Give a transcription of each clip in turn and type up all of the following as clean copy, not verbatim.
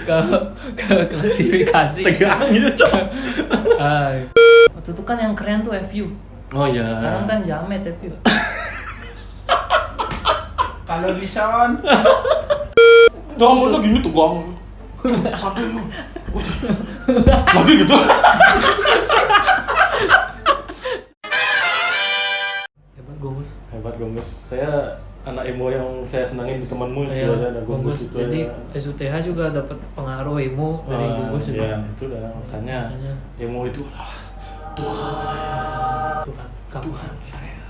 ke klasifikasi. Tegang gitu cok. Waktu itu kan yang keren tuh FU. Oh iya. Sekarang kan jamet FU. Kalau Bison. Jangan mulai gini tuh gong. Santai lu. Lagi gitu. Hebat Gomus. Saya anak emo yang saya senangin di temanmu itu aja ada Gomus itu. Jadi SUTH juga dapat pengaruh emo dari Gomus itu. Iya, itu dah makanya emo itu adalah Tuhan saya. Tuhan saya.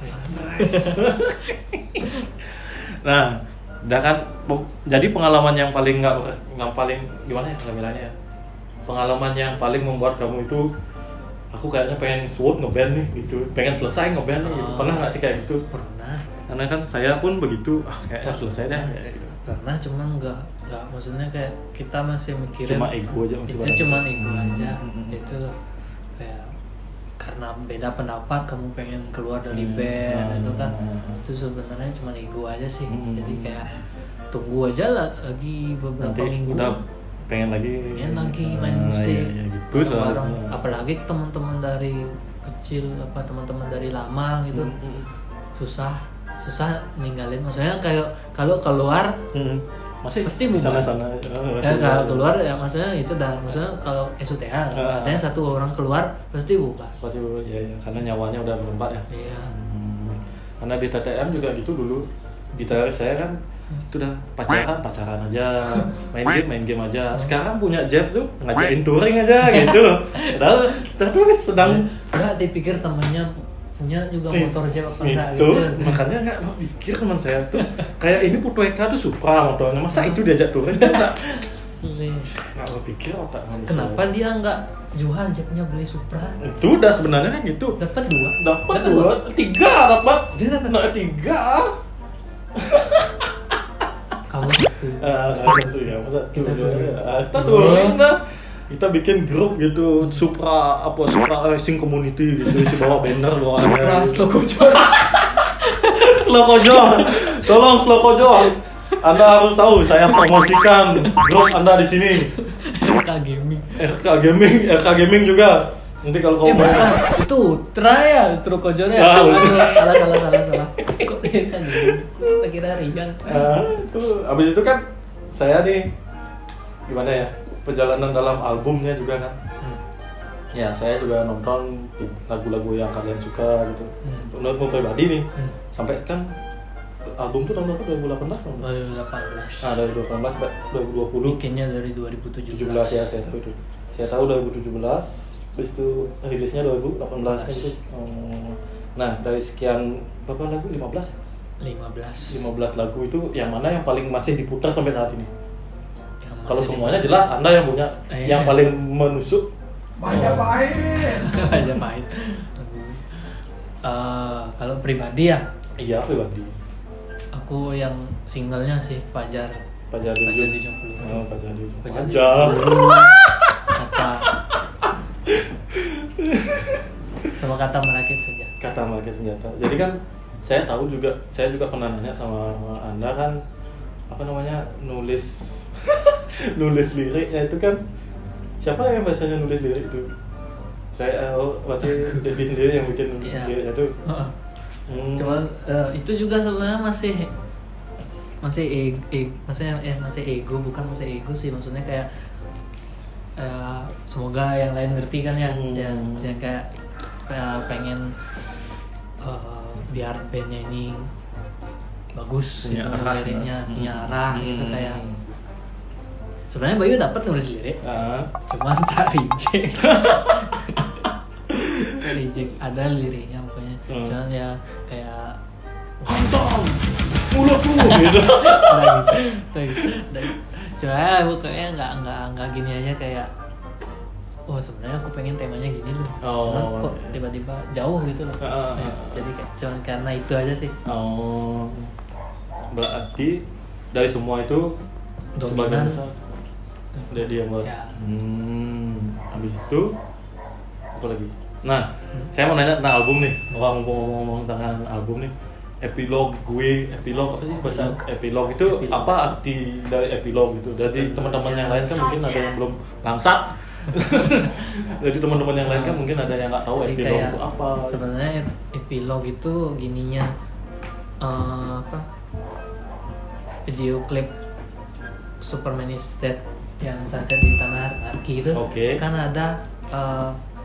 Nah, udah kan jadi pengalaman yang paling nggak paling gimana ya bilangnya ya? Pengalaman yang paling membuat kamu itu aku kayaknya pengen sword ngeband nih gitu, pengen selesai ngeband nih gitu. Pernah nggak sih kayak gitu? Pernah. Karena kan saya pun begitu, kayaknya selesai dah. Gitu. Pernah, cuman nggak maksudnya kayak kita masih mikirin cuma ego aja. Itu cuma ego aja. Itu kayak karena beda pendapat kamu pengen keluar dari band itu kan itu sebenarnya cuma ego aja sih. Jadi kayak tunggu aja lah lagi beberapa nanti minggu. Udah pengen lagi main musik ya, gitu bareng. Apalagi teman-teman dari kecil teman-teman dari lama gitu susah ninggalin. Maksudnya kayak kalau keluar masih pasti buka sana ya, kalau keluar ya maksudnya itu dah, maksudnya kalau SUTH katanya satu orang keluar pasti buka ya, karena nyawanya udah berempat ya. Iya. Karena di TTM juga gitu dulu gitaris saya kan itu udah pacaran aja, main game aja. Sekarang punya Jeb tuh ngajakin touring aja gitu loh. Padahal kita tuh sedang enggak dipikir temannya punya juga motor Jeb apa enggak gitu. Gitu. Makanya enggak mau pikir teman saya tuh kayak ini Putu Eka tuh Supra motornya. Masa itu diajak touring kan enggak? Enggak mau pikir otak manusia. Kenapa dia enggak jual Jebnya beli Supra? Itu udah sebenarnya kan gitu. Dapat 3 dapat. Dia dapat 3. Kamu satu. Satu ya, Kita touring dah. Kita bikin grup gitu, Supra Racing Community gitu, isi bawa banner Supra Slokojo. Slokojo. Tolong Slokojo. Anda harus tahu saya promosikan grup Anda di sini. RK Gaming juga. Nanti kalau kamu bukan, itu trial Slokojo ya. Salah. Kok kan kita kira Rian. Tuh, abis itu kan saya nih gimana ya? Perjalanan dalam albumnya juga kan. Ya, saya juga nonton lagu-lagu yang kalian suka gitu. Menurutmu pribadi nih, sampai kan album tuh tahun berapa? 2018 kan? 2018. 2020. Bikinnya dari 2017 ya, saya tahu itu. Saya tahu 2017, habis itu rilisnya 2018 gitu. Nah, dari sekian berapa lagu? 15 lagu itu yang mana yang paling masih diputar sampai saat ini? Kalau semuanya jelas Anda yang punya yang paling menusuk. Majapahit. Kalau pribadi ya? Iya, pribadi. Aku yang singlenya sih Fajar 70. Oh, Fajar 70. Sama kata merakit senjata. Jadi kan saya juga pernah nanya sama Anda kan nulis liriknya itu kan siapa yang biasanya nulis lirik itu? Saya berarti Devi sendiri yang bikin liriknya itu. Cuman itu juga sebenarnya masih ego, bukan masih ego sih, maksudnya kayak semoga yang lain ngerti kan ya, yang kayak pengen biar bandnya ini bagus gitu, liriknya punya arah gitu. Kayak sebenarnya Bayu dapat nulis lirik, cuman tak reject. Ada liriknya pokoknya, cuman ya kayak kantong mulutmu gitu. Cuma pokoknya nggak gini aja kayak sebenarnya aku pengen temanya gini loh, cuman kok tiba-tiba jauh gitu loh. Jadi cuman karena itu aja sih. Berarti dari semua itu dominan udah dia buat. Habis itu apa lagi? Nah, saya mau nanya tentang album nih. Ngomong tentang album nih. epilog apa sih baca epilog itu Epilog. apa arti dari epilog gitu. Jadi teman-teman yang lain kan mungkin ada yang belum bangsat. Jadi teman-teman yang lain kan mungkin ada yang nggak tahu Jadi epilog kayak itu apa. sebenarnya epilog itu gininya apa video klip Superman is Dead yang Sunset di Tanah Anarki itu Oke. kan ada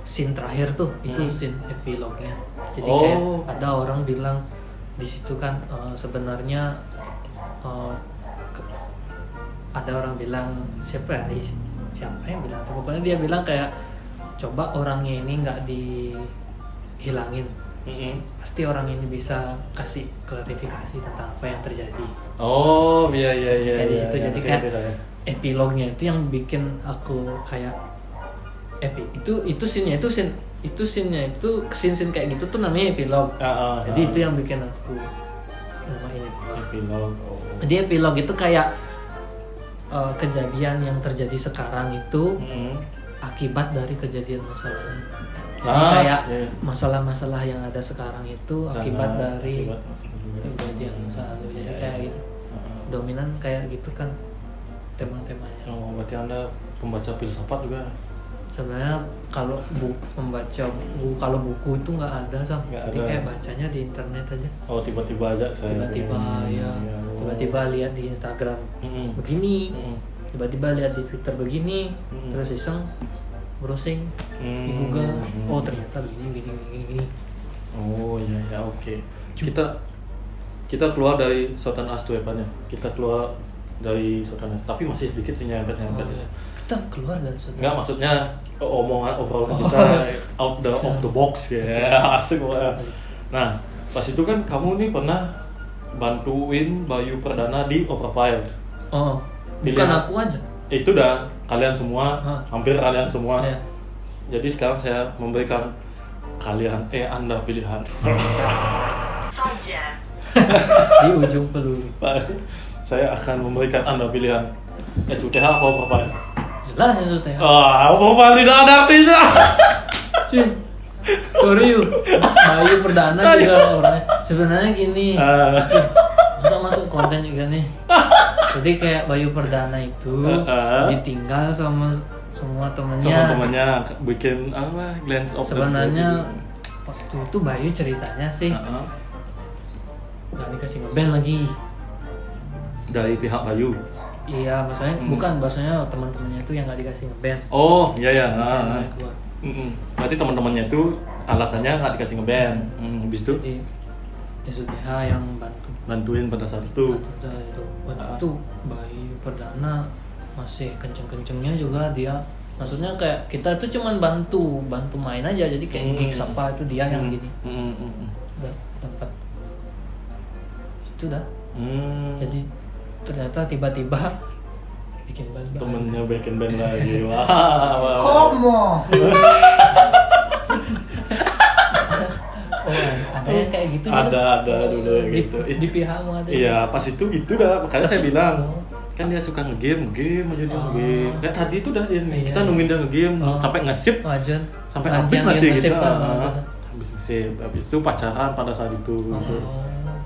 scene terakhir tuh itu scene epilognya. Jadi Oh. kayak ada orang bilang di situ kan sebenarnya ada orang bilang siapa yang bilang tuh, pokoknya dia bilang kayak coba orangnya ini nggak dihilangin, pasti orang ini bisa kasih klarifikasi tentang apa yang terjadi. Oh, iya. Kayak di situ iya, jadi ngerti, kayak ngerti saya. epilognya itu yang bikin aku kayak itu scene-nya scene kayak gitu tuh namanya epilog. Jadi itu yang bikin aku namain epilog. Epilog. Oh. Jadi epilog itu kayak kejadian yang terjadi sekarang itu akibat dari kejadian masa lalu. Jadi kayak iya. masalah-masalah yang ada sekarang itu akibat dari kejadian masa lalu. Jadi Iya, kayak iya. gitu. Dominan kayak gitu kan tema-temanya. Oh, berarti Anda pembaca filsafat juga? Sebenarnya kalau kalau buku itu nggak ada Sam. Nggak Jadi ada. kayak bacanya di internet aja. Oh, tiba-tiba aja saya. Tiba-tiba Iya, tiba-tiba lihat di Instagram Mm-mm. begini, Mm-mm. tiba-tiba lihat di Twitter begini, terus iseng browsing di Google, oh ternyata begini. Oh iya oke. Kita keluar dari Sultan Astuepan ya. Kita keluar dari Sultan As, tapi masih sedikit sih nyempet. Oh, iya. Kita keluar dari situ. Enggak, maksudnya obrolan kita out the box ya. Asik banget. Nah, pas itu kan kamu nih pernah bantuin Bayu Perdana di Overfire. Oh, bukan Pilihan. aku aja. Itu udah kalian semua, Hah. hampir kalian semua. Iya. Jadi sekarang saya memberikan Anda pilihan. Di ujung peluru. Saya akan memberikan Anda pilihan. SUTH apa Overfire? Jelas ya Sute. Overfire tidak ada artinya. Cuy. Sorry yuk. Bayu Perdana juga orangnya. Sebenarnya gini. Bisa masuk konten juga nih. Jadi kayak Bayu Perdana itu ditinggal sama semua temennya. Sama temannya bikin apa? Glance of the Sebenarnya waktu itu Bayu ceritanya sih nggak dikasih ngeband lagi. Dari pihak Bayu. Iya, maksudnya bukan, maksudnya teman-temannya itu yang nggak dikasih ngeband. Oh, iya. Keluar. Berarti teman-temannya itu alasannya nggak dikasih ngeband. Habis itu Jadi SUTH yang bantuin pada saat itu. Waktu itu Bayu Perdana masih kenceng-kencengnya juga dia. Maksudnya kayak kita tuh cuman bantu main aja. Jadi kayak gigs apa itu dia yang gini. Udah dapat. Itu dah. Jadi ternyata tiba-tiba bikin band baru. Temennya bikin band lagi. Wah. Komo. Oh, ada yang kayak gitu. Ada dulu yang di, gitu. Di pihakmu ada. Iya, pas itu gitu dah. Makanya saya bilang, kan dia suka ngegame aja dia ngegame. Kayak tadi itu dah dia, Iya. kita nungguin dia ngegame sampai nge-sip, Wajan. sampai Wajan habis yang masih nge-save kita. kan. Habis nge-sip, habis itu pacaran pada saat itu. Oh.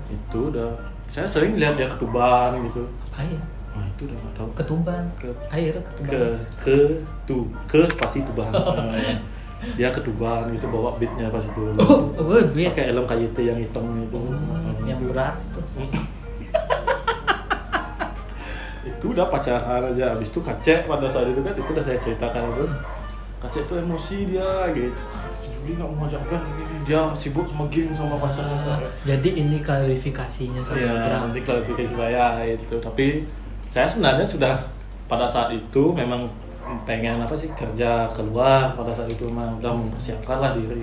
Itu udah. Saya sering lihat dia ketuban gitu. Air. Nah, itu udah nggak tahu. Ketuban. Air ketuban. Ke spasi tuban. Nah, ya. Dia ketuban gitu bawa beatnya pas itu. Beat. Pakai helm KYT yang hitam itu. Yang berat tuh. Itu udah pacaran aja. Habis itu Kacek pada saat itu kan itu udah saya ceritakan itu. Kacek itu emosi dia gitu. Dia nggak mau ngajak band gini. Dia sibuk sama game sama pacarnya. Jadi ini klarifikasinya sama Iya, Bram. nanti klarifikasi saya itu. Tapi saya sebenarnya sudah pada saat itu memang pengen apa sih kerja keluar pada saat itu memang udah mempersiapkan lah diri.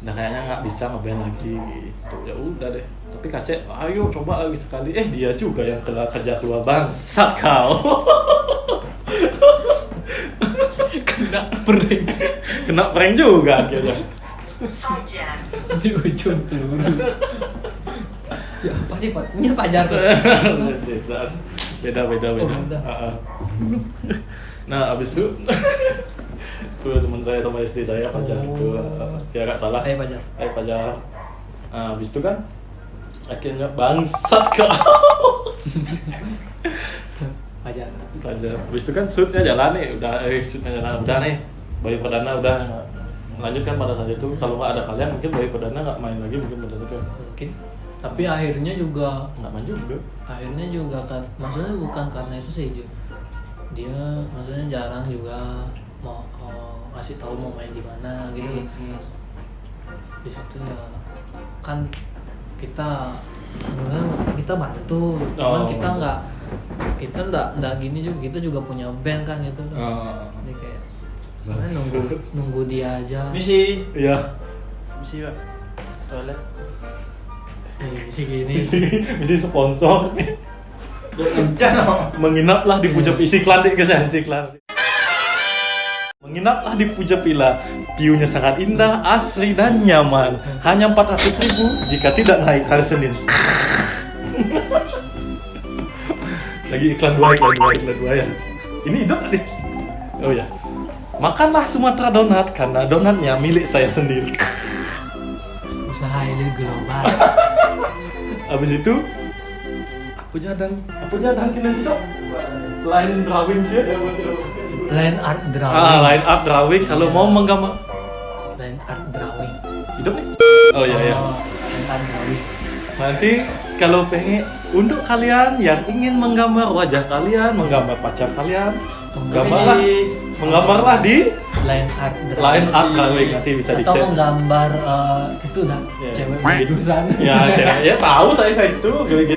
Nah kayaknya nggak bisa ngeband lagi gitu. Ya udah deh. Tapi Kacek, ayo coba lagi sekali. Dia juga yang kerja keluar bangsat kau. Kena prank juga akhirnya. Di ujung peluru. Siapa sih Pak? Ini Pajar tuh. Beda. beda. Nah abis itu tuh teman saya teman SD saya Pajar itu ya nggak salah. Pajar. Pajar. Nah abis itu kan Akhirnya bangsat kok. Aja. Habis itu kan shootnya jalan nih, udah nih. Bayu Perdana udah lanjutkan pada saat itu. Kalau nggak ada kalian mungkin Bayu Perdana nggak main lagi mungkin pada saat itu. Mungkin. Tapi akhirnya juga Nggak main juga. Akhirnya juga kan, maksudnya bukan karena itu sih, dia maksudnya jarang juga mau ngasih tahu mau main di mana gitu. Di situ ya kan kita bantu, cuman kita nggak gini juga, kita juga punya band kan gitu kan. Jadi kayak sebenarnya nunggu dia aja. Misi. Iya. Misi Pak. Toilet. Misi gini. Misi sponsor. Rencana. Menginaplah di Puja Isiklan deh kesan Isiklan. Menginaplah di Puja Pila. View-nya sangat indah, asri dan nyaman. Hanya 400.000 jika tidak naik hari Senin. Lagi iklan dua ya. Ini hidup nih. Oh ya. Makanlah Sumatera Donat karena donatnya milik saya sendiri. Usaha elit global. Habis itu apa jadang kinan cok? Line drawing je. Line art drawing. Line art drawing kalau mau menggambar. Line art drawing. Hidup nih. Oh iya. Line art drawing. Nanti kalau pengen untuk kalian yang ingin menggambar wajah kalian, menggambar pacar kalian, menggambarlah di line art drawing nanti bisa atau dicek. menggambar itu dah cewek medusan. Ya cewek ya tahu saya itu gitu.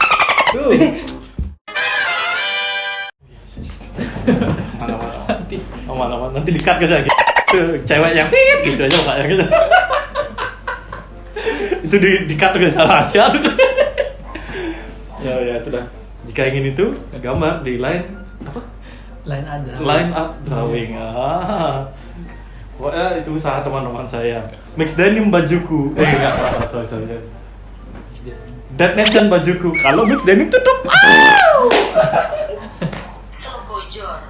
Mana nanti di-cut ke saya gitu. Cewek yang tit gitu aja Pak gitu. Itu di-cut ke salah Asia. Ya itu dah. Jika ingin itu gambar di line apa? Line art drawing. Pokoknya itu usaha teman-teman saya. Mix denim bajuku. Enggak sorry. Dead Nation bajuku. Kalau mix denim tutup.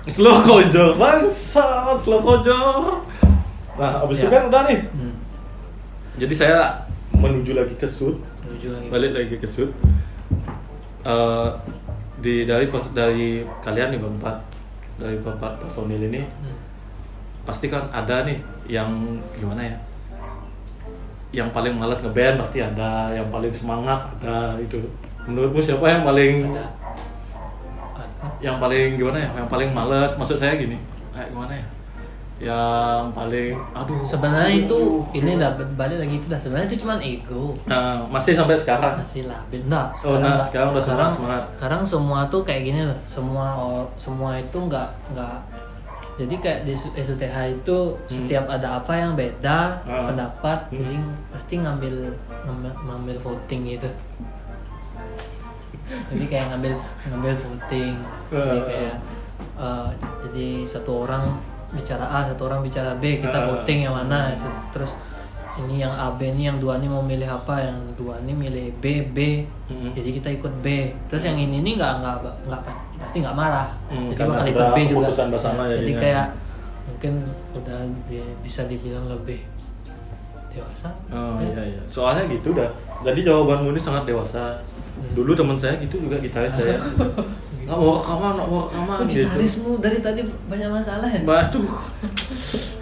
Slow kojor. Bangsat, slow kojor. Nah, abis itu kan udah nih. Jadi saya menuju lagi ke shoot. Balik lagi ke shoot. Dari kalian nih berempat personil ini pasti kan ada nih yang gimana ya, yang paling malas ngeband pasti ada, yang paling semangat ada. Itu menurutmu siapa yang paling yang paling gimana ya, yang paling malas? Maksud saya gini, gimana ya, yang paling sebenarnya itu ini dah balik lagi itu dah, sebenarnya itu cuma ego. Masih sampai sekarang masih labil. Sekarang udah semangat. Sekarang semua tuh kayak gini loh, semua itu nggak jadi kayak di SUTH itu setiap ada apa yang beda pendapat, jadi pasti ngambil voting gitu. Jadi kayak ngambil voting. Jadi kayak jadi satu orang bicara A, satu orang bicara B, kita voting yang mana itu. Terus ini yang A, B ini, yang dua ini mau milih apa, yang dua ini milih B. Jadi kita ikut B. Terus yang ini nggak pasti nggak marah. Jadi bakal ikut B juga. Jadi kayak mungkin udah bisa dibilang lebih dewasa. Iya. Soalnya gitu dah. Jadi jawabanmu ini sangat dewasa. Dulu teman saya gitu juga, gitaris saya. Nggak mau rekaman gitu. Gitarismu dari tadi banyak masalah ya?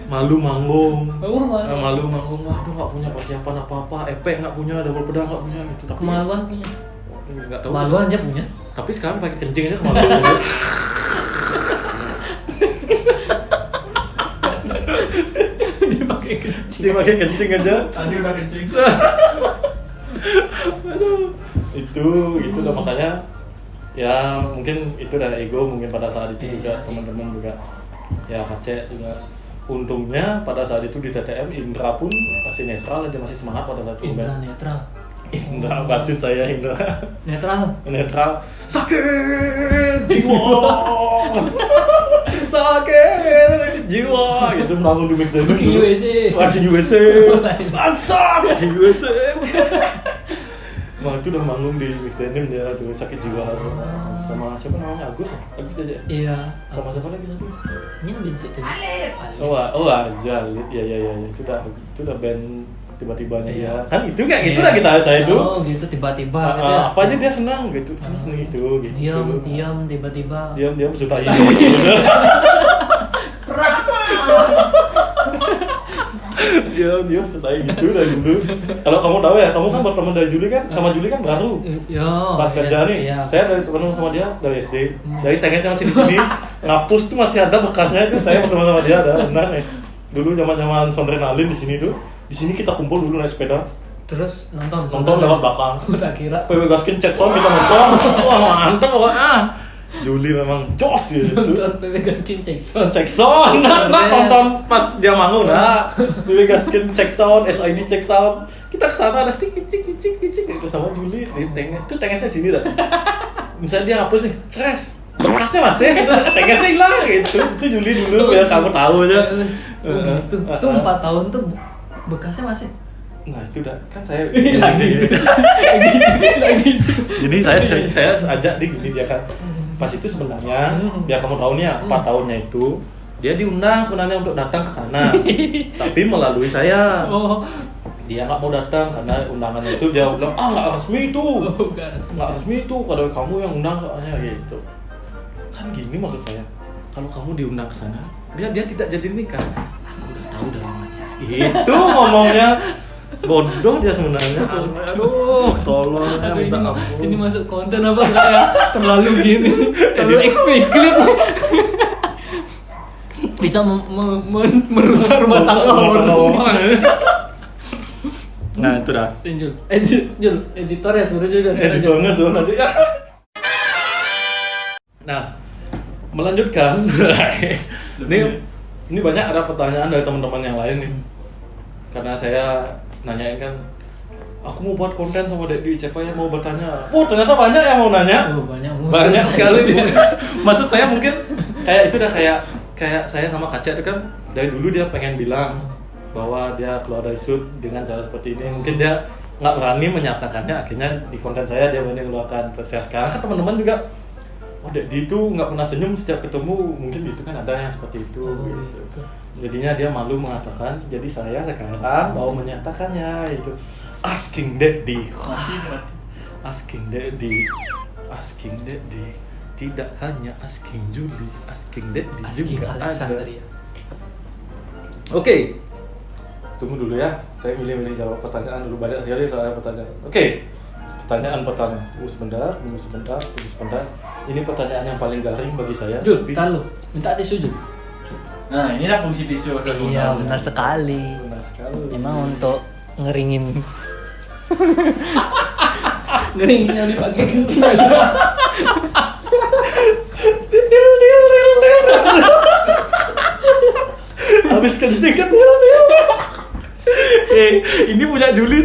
Malu manggung. Malu manggung. Waduh, nggak punya persiapan apa-apa. EP nggak punya, double pedal nggak punya gitu. Tapi kemaluan punya. Nggak tahu. Kemaluan aja punya. Tapi sekarang pakai kencing aja kemaluan. Dia pakai kencing aja. Tadi udah kencing. Aduh. Itu udah makanya ya mungkin itu udah ego mungkin pada saat itu juga teman-teman juga ya KC juga. Untungnya pada saat itu di TTM Indra pun masih netral, dia masih semangat pada saat itu. Indra basis saya Indra netral sakit jiwa gitu bangun di mix dulu di USA bangsat di USA. Itu udah manggung di mix denim dia tuh sakit jiwa sama siapa namanya Agus aja. Iya. Sama siapa lagi satu? Ini lebih situ. Alit ya itu udah band tiba-tibanya dia kan itu kayak gitu lah kita saya itu gitu tiba-tiba gitu ya. apa aja dia senang gitu senang gitu diam tiba-tiba diam suka ini diam setai gitu dari dulu. Kalau kamu tahu ya, kamu kan berteman dari Juli kan, sama Juli kan baru. Pas kerja nih, saya dari teman sama dia dari SD, dari TKS masih di sini, ngapus tuh masih ada bekasnya tuh. Saya berteman sama dia ada, benar nih. Dulu zaman Sondrenalin di sini tuh, di sini kita kumpul dulu naik sepeda. Terus nonton lewat belakang. Tak kira. PW Gaskin cek sound kita nonton, wah mantap pokoknya. Juli memang jos gitu. Nonton PW Gaskin cek sound, nah nonton pas dia manggung, nah PW Gaskin cek sound, SID cek sound, kita kesana ada cik itu sama Juli, itu tengesnya sini dah. Misalnya dia hapus nih, stres, bekasnya masih, tengesnya hilang gitu. Itu Juli dulu biar kamu tahu aja. Gitu. Tuh 4 tahun tuh bekasnya masih. Nah itu udah kan saya lagi. Jadi saya ajak dia gini dia kan. Pas itu sebenarnya biar kamu tahu nih ya 4 tahunnya itu dia diundang sebenarnya untuk datang ke sana tapi melalui saya. Dia nggak mau datang karena undangannya itu dia bilang nggak resmi itu nggak resmi itu kalau kamu yang undang soalnya gitu kan gini maksud saya kalau kamu diundang ke sana dia tidak jadi nikah aku udah tahu dalamnya itu ngomongnya. Bodoh dia sebenarnya. Aduh, tolong ya minta ampun. Ini masuk konten apa enggak ya? Terlalu gini. Terlalu eksplikit. Bisa merusak rumah tangga orang. Nah, itu dah. Jul, editor ya suruh Jul. Editornya suruh nanti. Nah, melanjutkan. Ini banyak ada pertanyaan dari teman-teman yang lain nih. Karena saya nanyain kan, aku mau buat konten sama Dedi, siapa yang mau bertanya? Oh ternyata banyak yang mau nanya. Banyak sekali. Maksud saya mungkin kayak itu dah kayak saya sama Kaca itu kan dari dulu dia pengen bilang bahwa dia keluar dari shoot dengan cara seperti ini. Mungkin dia nggak berani menyatakannya, akhirnya di konten saya dia berani keluarkan. Saya sekarang kan teman-teman juga, oh Dedi itu nggak pernah senyum setiap ketemu, mungkin itu kan ada yang seperti itu. Gitu. Jadinya dia malu mengatakan, jadi saya sekarang mau menyatakannya itu asking daddy, tidak hanya asking Juli, asking daddy juga ada. Oke, tunggu dulu ya, saya milih jawab pertanyaan dulu, banyak sekali soal pertanyaan. Oke, pertanyaan pertama, tunggu sebentar. Ini pertanyaan yang paling garing bagi saya. Jul, tahu, minta tisu Jul. Nah, inilah fungsi tisu. Iya, benar sekali. Emang untuk ngeringin. Ngeringin yang dipakai kencing aja. Habis kencing kan ini punya Juli.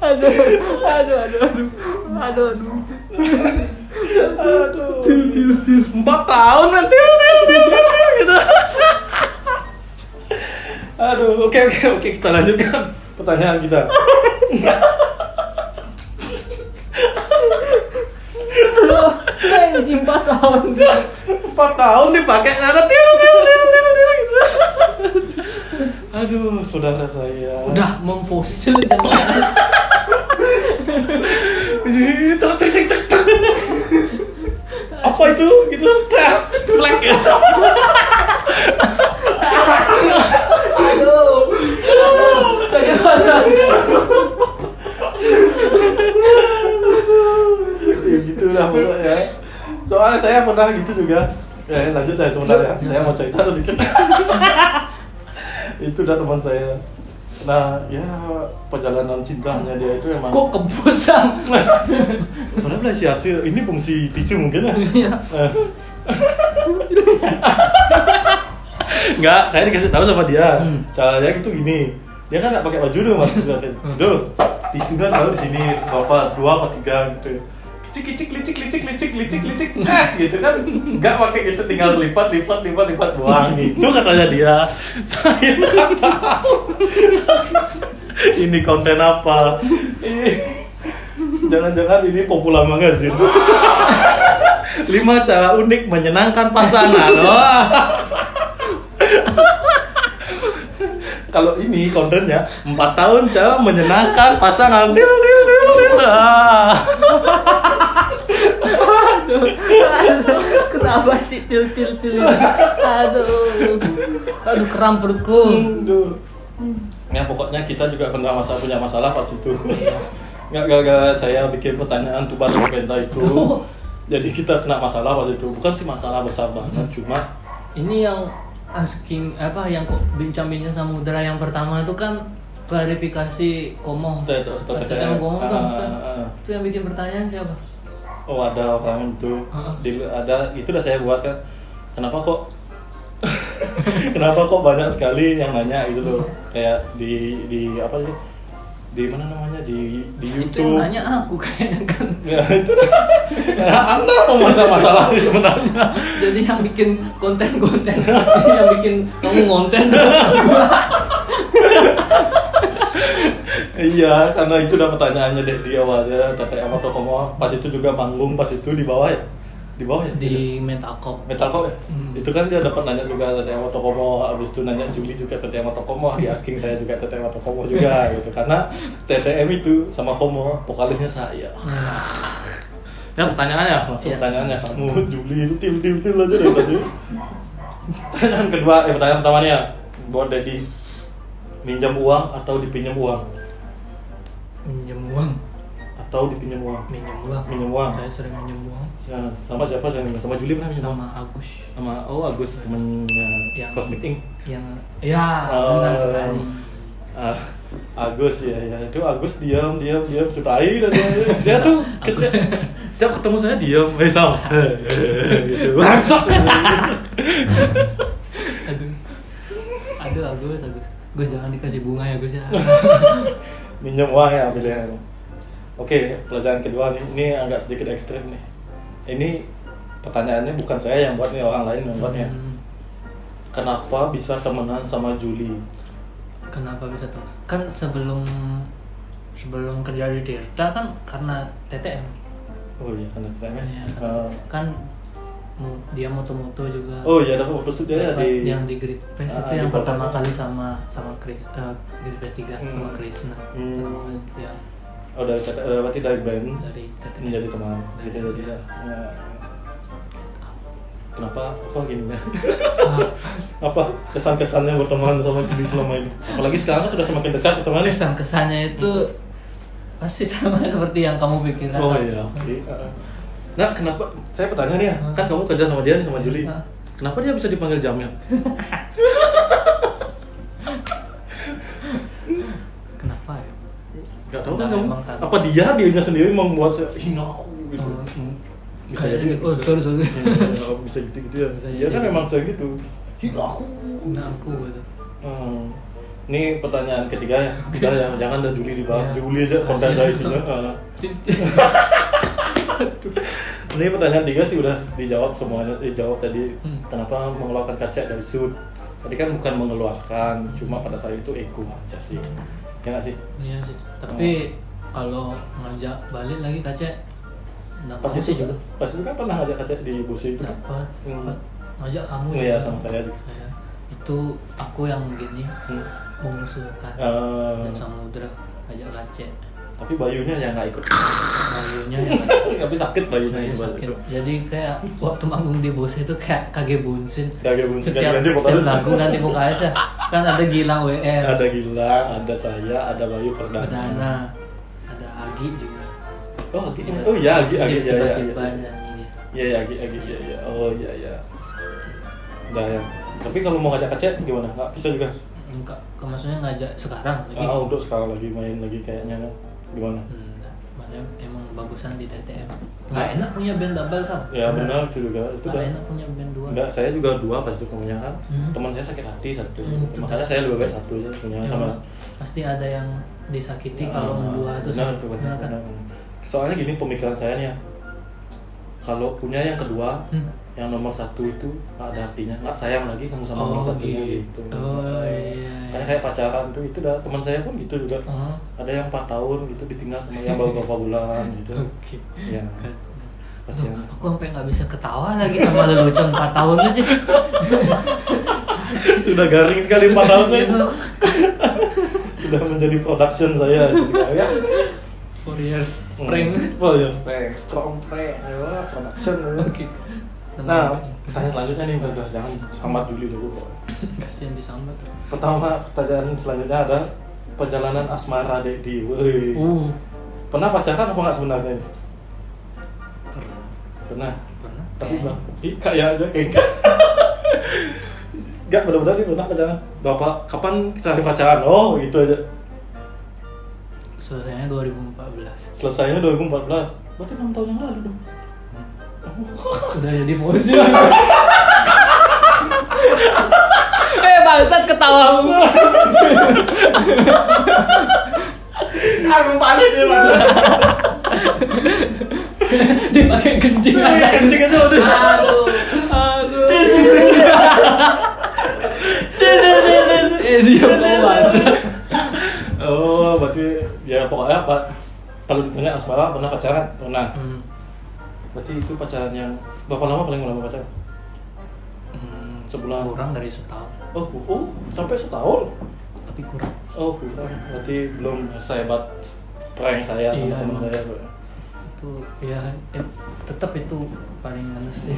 Aduh. 4 tahun nanti. Gitu. Aduh, oke kita lanjutkan pertanyaan kita. Ini 4 tahun. 4 tahun dipakai sangat. Aduh, saudara saya. Udah memfosil jangan. Apa itu? Gitu. Black. Aduh. Sakit pasang. Ya gitu lah pokoknya. Soalnya saya pernah gitu juga. Ya lanjut lah sebentar ya. Saya mau cerita tadi kan. Itu udah teman saya. Nah, ya perjalanan cintanya dia itu emang kok kebusang. Padahal belah hasil ini fungsi tisu mungkin ya. Enggak, saya dikasih tahu sama dia. Caranya itu gini. Dia kan enggak pakai baju dulu Mas. Tuh, tisunya taruh di sini berapa 2 atau 3 gitu. Licik, ces gitu kan. Enggak pakai gitu, tinggal lipat buang gitu katanya dia. Saya enggak tahu. Ini konten apa? Jangan-jangan ini Popular Magazine. 5 cara unik menyenangkan pasangan. Wah. Kalau ini kontennya 4 tahun cara menyenangkan pasangan. Dil. Ah. Kenapa sih til? Aduh keram perutku. Aduh. Ya pokoknya kita juga pernah punya masalah pas itu. Nggak gara-gara saya bikin pertanyaan tuh pada penta itu. Jadi kita kena masalah pas itu. Bukan sih masalah besar banget, cuma ini yang asking yang kok bincang-bincang samudra yang pertama itu kan klarifikasi komoh. TTM komoh tuh kan. Itu yang bikin pertanyaan siapa? Oh ada orang itu, ada itu udah saya buat kan. Kenapa kok banyak sekali yang nanya gitu loh, kayak di apa sih, di mana namanya di YouTube. Itu yang nanya aku kayaknya kan. Ya itu dah. Ya, Anda masalah sebenarnya. Jadi yang bikin konten yang bikin kamu ngonten. Iya, karena itu udah pertanyaannya di awalnya TTM atau komo. Pas itu juga manggung, pas itu di bawah ya? Di bawah ya? Di Metalcop ya? Itu kan dia dapat nanya juga TTM atau komo. Abis itu nanya Juli juga TTM atau komo. Di asking saya juga TTM atau komo juga gitu. Karena TTM itu sama komo, vokalisnya saya. Ya pertanyaannya, pertanyaannya kamu Juli itu til aja dari tadi. Pertanyaan kedua, pertanyaan pertamanya buat Dedi, minjam uang atau dipinjam uang? Minjem uang Atau dipinjam uang? Minjem uang. Saya sering minjem uang. Ya, sama siapa saya minjem? Sama Juli pernah minjem uang? Sama Agus. Agus temennya Yang Cosmic Ink. Yang benar sekali. Agus ya itu Agus diam sudahi dan dia tuh setiap ketemu saya diam sama gitu langsung. Aduh Agus jangan dikasih bunga ya Gus ya. Minjem uang ya pilihan. Oke, pelajaran kedua nih, ini agak sedikit ekstrim nih. Ini pertanyaannya bukan saya yang buat nih, orang lain yang buatnya. Kenapa bisa temenan sama Juli? Kenapa bisa tuh? Kan sebelum kerja di Tirta kan karena TTM. Oh iya, karena TTM. Ya, kan dia moto-moto juga. Oh iya, dapat moto dia di yang di Grid Fest itu yang pertama kali sama Chris Grid Fest 3 sama Krisna. Ya. Oh berarti dari band dari TTM menjadi teman. Gitu ya. Kenapa gini ya? Apa kesan-kesannya berteman sama Juli selama ini? Apalagi sekarang sudah semakin dekat berteman. Kesan-kesannya itu pasti sama seperti yang kamu pikirkan. Oh iya. Nah, kenapa? Saya bertanya nih ya, kan kamu kerja sama dia nih, sama Juli. Kenapa dia bisa dipanggil Jamil? Kenapa ya? Gak tahu kan kamu. Apa dianya sendiri membuat saya hina aku gitu. Bisa jadi. Sorry. Bisa gitu ya. Dia kan memang saya gitu. Hina aku gitu. Ini pertanyaan ketiga ya. Udah ya, jangan dah Juli dibahas. Juli aja konten saya isinya. Ini pertanyaan 3 sih udah dijawab semuanya, dijawab tadi. Kenapa mengeluarkan kaca dari sud? Tadi kan bukan mengeluarkan, cuma pada saat itu ego aja sih. Ya nggak sih? Iya sih. Tapi kalau ngajak balik lagi kaca, pas itu sih juga. Pas itu kan pernah ngajak kaca di Busi itu. Dapat. Ngajak kamu. Iya sama saya juga. Itu aku yang gini mengusulkan dan Samudra ajak kaca. Tapi bayunya yang nggak ikut. Bayunya yang tapi sakit bayunya itu. Jadi kayak waktu manggung di Bos itu kayak kage bunsin. Setiap lagu ganti vokalis ya. Kan ada Gilang WR. Ada Gilang, ada saya, ada Bayu Perdana. Ada Agi juga. Oh Agi. Oh iya Agi ya. Iya Agi ya. Oh iya. Udah ya. Tapi kalau mau ngajak Aceh gimana? Nggak bisa juga? Enggak, maksudnya ngajak sekarang lagi. Untuk sekarang lagi main lagi kayaknya gimana? Maksudnya emang bagusan di TTM. Nggak enak punya band double sama? Ya benar itu juga. Itu nggak enak punya band 2. Enggak, saya juga 2 pas itu punya kan. Teman saya sakit hati 1. Makanya saya lebih baik 1 aja punya sama. Pasti ada yang disakiti kalau 2 itu. Benar kan. Soalnya gini pemikiran saya nih ya. Kalau punya yang kedua, yang nomor 1 itu nggak ada artinya, nggak sayang lagi kamu sama nomor 1 gitu. Iya. Kayak pacaran tuh itu dah, teman saya pun gitu juga. Ada yang 4 tahun gitu ditinggal sama yang baru beberapa bulan gitu. Ya. Kasihan. Aku sampai nggak bisa ketawa lagi sama lelucon 4 tahun aja. Sudah garing sekali 4 tahun itu. Sudah menjadi production saya sekarang. 4 years prank. Oh ya, prank, strong prank. Wah, production. Oke. Nah, pertanyaan selanjutnya nih, udah jangan sambat dulu. Kasihan disambat. Pertama, pertanyaan selanjutnya ada perjalanan asmara Dedi. Woi. Pernah pacaran apa nggak sebenarnya? Pernah. Tapi bilang, kayak aja kayak Enggak, benar-benar nih pernah pacaran. Bapak, kapan kita pacaran? Oh, gitu aja. Selesainya 2014. Selesainya 2014. Berarti 6 tahun yang lalu dong. Udah jadi bos ya. Bangsat ketawamu. Aku panik sih, Bang. Dipakai kencing aja. Kencing aja udah. Aduh. Dia mau bangsat. Oh, berarti ya pokoknya Pak, kalau ditanya asmara pernah pacaran? Pernah. Berarti itu pacaran yang berapa lama, paling lama pacaran? Sebulan. Kurang dari setahun. Oh, sampai setahun? Tapi kurang. Oh, kurang. Berarti belum sehebat prank saya sama teman saya, Bro. Itu ya tetap itu paling halus sih.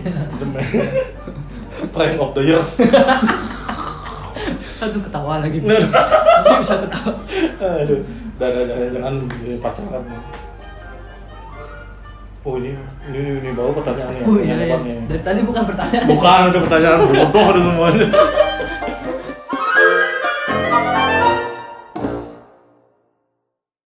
Prank of the years. Aduh, ketawa lagi. Masih bisa ketawa. Aduh, jangan pacaran. Oh ini baru pertanyaannya. Oh iya. Dari tadi bukan pertanyaan. Bukan, udah pertanyaan bodoh itu semuanya.